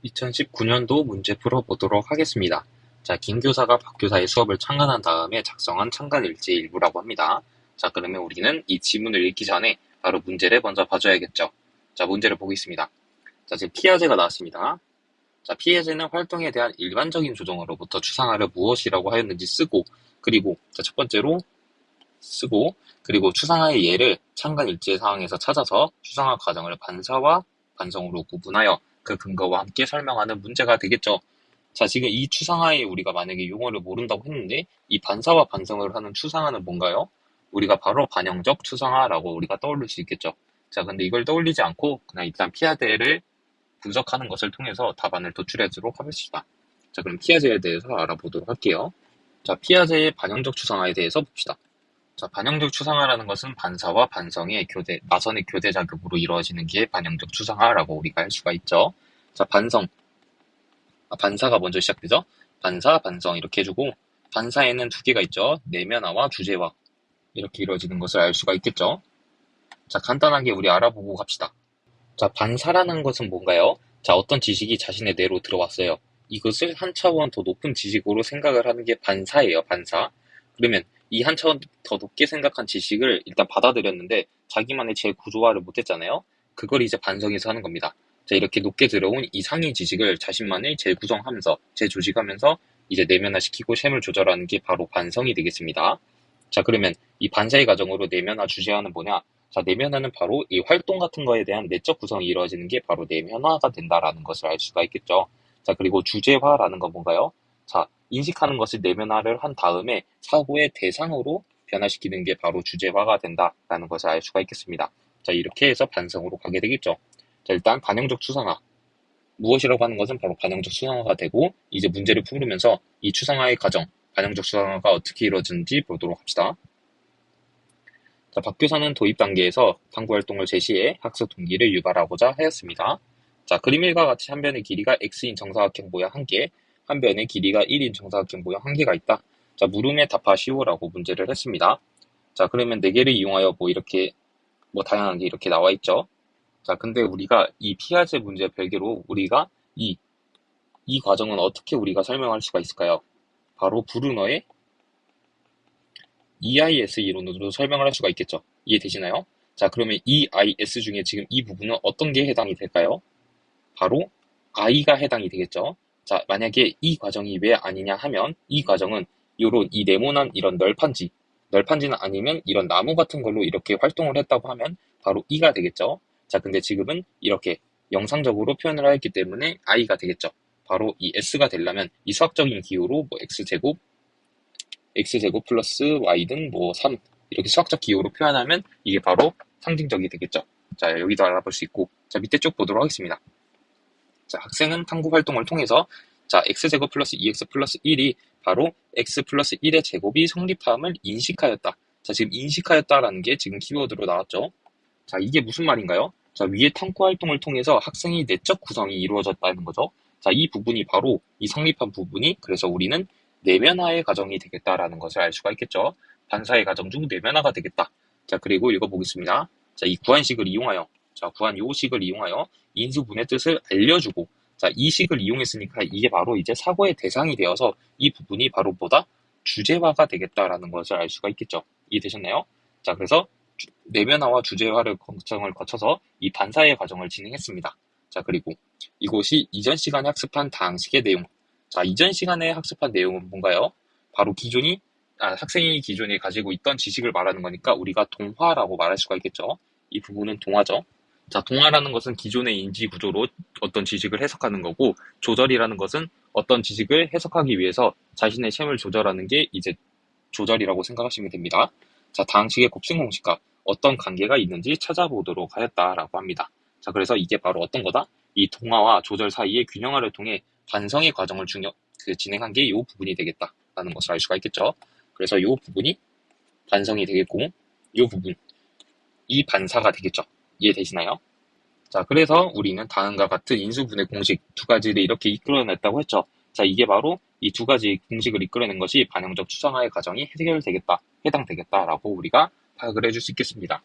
2019년도 문제 풀어보도록 하겠습니다. 자, 김 교사가 박 교사의 수업을 참관한 다음에 작성한 참관일지 일부라고 합니다. 자, 그러면 우리는 이 지문을 읽기 전에 바로 문제를 먼저 봐줘야겠죠. 자, 문제를 보겠습니다. 자, 지금 피아제가 나왔습니다. 자, 피아제는 활동에 대한 일반적인 조정으로부터 추상화를 무엇이라고 하였는지 쓰고, 그리고 자, 첫 번째로 쓰고, 그리고 추상화의 예를 참관일지의 상황에서 찾아서 추상화 과정을 반사와 반성으로 구분하여 그 근거와 함께 설명하는 문제가 되겠죠. 자, 지금 이 추상화에 우리가 만약에 용어를 모른다고 했는데 이 반사와 반성을 하는 추상화는 뭔가요? 우리가 바로 반영적 추상화라고 우리가 떠올릴 수 있겠죠. 자, 근데 이걸 떠올리지 않고 그냥 일단 피아제를 분석하는 것을 통해서 답안을 도출하도록 하겠습니다. 자, 그럼 피아제에 대해서 알아보도록 할게요. 자, 피아제의 반영적 추상화에 대해서 봅시다. 자, 반영적 추상화라는 것은 반사와 반성의 나선의 교대 작용으로 이루어지는 게 반영적 추상화라고 우리가 할 수가 있죠. 자, 반사가 먼저 시작되죠. 반사, 반성 이렇게 해주고 반사에는 두 개가 있죠. 내면화와 주제화 이렇게 이루어지는 것을 알 수가 있겠죠. 자, 간단하게 우리 알아보고 갑시다. 자, 반사라는 것은 뭔가요? 자, 어떤 지식이 자신의 뇌로 들어왔어요. 이것을 한 차원 더 높은 지식으로 생각을 하는 게 반사예요, 반사. 그러면 이 한 차원 더 높게 생각한 지식을 일단 받아들였는데 자기만의 재구조화를 못했잖아요. 그걸 이제 반성해서 하는 겁니다. 자, 이렇게 높게 들어온 이 상위 지식을 자신만의 재구성하면서, 재조직하면서 이제 내면화시키고 셈을 조절하는 게 바로 반성이 되겠습니다. 자, 그러면 이 반사의 과정으로 내면화 주제화는 뭐냐? 자, 내면화는 바로 이 활동 같은 거에 대한 내적 구성이 이루어지는 게 바로 내면화가 된다라는 것을 알 수가 있겠죠. 자, 그리고 주제화라는 건 뭔가요? 자, 인식하는 것을 내면화를 한 다음에 사고의 대상으로 변화시키는 게 바로 주제화가 된다라는 것을 알 수가 있겠습니다. 자, 이렇게 해서 반성으로 가게 되겠죠. 자, 일단 반영적 추상화. 무엇이라고 하는 것은 바로 반영적 추상화가 되고 이제 문제를 풀으면서 이 추상화의 과정, 반영적 추상화가 어떻게 이루어지는지 보도록 합시다. 자, 박 교사는 도입 단계에서 탐구 활동을 제시해 학습 동기를 유발하고자 하였습니다. 자, 그림 1과 같이 한 변의 길이가 x인 정사각형 모양 1개, 한 변의 길이가 1인 정사각형 모양 1개가 있다. 자, 물음에 답하시오라고 문제를 했습니다. 자, 그러면 4개를 이용하여 이렇게 다양하게 이렇게 나와 있죠. 자, 근데 우리가 이 피아제 문제 별개로 우리가 이 과정은 어떻게 우리가 설명할 수가 있을까요? 바로 브루너의 EIS 이론으로 설명을 할 수가 있겠죠. 이해되시나요? 자, 그러면 EIS 중에 지금 이 부분은 어떤 게 해당이 될까요? 바로 I가 해당이 되겠죠. 자, 만약에 이 과정이 왜 아니냐 하면 이 과정은 요런 이 네모난 이런 널판지는 아니면 이런 나무 같은 걸로 이렇게 활동을 했다고 하면 바로 E가 되겠죠. 자, 근데 지금은 이렇게 영상적으로 표현을 하였기 때문에 I가 되겠죠. 바로 이 S가 되려면 이 수학적인 기호로 x제곱 플러스 y는 3 이렇게 수학적 기호로 표현하면 이게 바로 상징적이 되겠죠. 자, 여기도 알아볼 수 있고 자, 밑에 쭉 보도록 하겠습니다. 자, 학생은 탐구 활동을 통해서 자, x제곱 플러스 2x 플러스 1이 바로 x 플러스 1의 제곱이 성립함을 인식하였다. 자, 지금 인식하였다라는 게 지금 키워드로 나왔죠. 자, 이게 무슨 말인가요? 자, 위에 탐구 활동을 통해서 학생의 내적 구성이 이루어졌다는 거죠. 자, 이 부분이 바로 이 성립한 부분이 그래서 우리는 내면화의 과정이 되겠다라는 것을 알 수가 있겠죠. 반사의 과정 중 내면화가 되겠다. 자, 그리고 읽어보겠습니다. 자, 이 구한식을 이용하여 구한 요식을 이용하여 인수분해 뜻을 알려주고 자, 이 식을 이용했으니까 이게 바로 이제 사고의 대상이 되어서 이 부분이 바로 주제화가 되겠다라는 것을 알 수가 있겠죠. 이해되셨나요? 자, 그래서 내면화와 주제화를 과정을 거쳐서 이 반사의 과정을 진행했습니다. 자, 그리고 이곳이 이전 시간에 학습한 다항식의 내용. 자, 이전 시간에 학습한 내용은 뭔가요? 바로 학생이 기존에 가지고 있던 지식을 말하는 거니까 우리가 동화라고 말할 수가 있겠죠. 이 부분은 동화죠. 자, 동화라는 것은 기존의 인지 구조로 어떤 지식을 해석하는 거고, 조절이라는 것은 어떤 지식을 해석하기 위해서 자신의 셈을 조절하는 게 이제 조절이라고 생각하시면 됩니다. 자, 다항식의 곱셈 공식과 어떤 관계가 있는지 찾아보도록 하였다라고 합니다. 자, 그래서 이게 바로 어떤 거다? 이 동화와 조절 사이의 균형화를 통해 반성의 과정을 진행한 게 이 부분이 되겠다라는 것을 알 수가 있겠죠. 그래서 이 부분이 반성이 되겠고, 이 부분, 이 반사가 되겠죠. 이해되시나요? 자, 그래서 우리는 다음과 같은 인수분해 공식 두 가지를 이렇게 이끌어냈다고 했죠. 자, 이게 바로 이 두 가지 공식을 이끌어낸 것이 반영적 추상화의 과정이 해당되겠다라고 우리가 파악을 해줄 수 있겠습니다.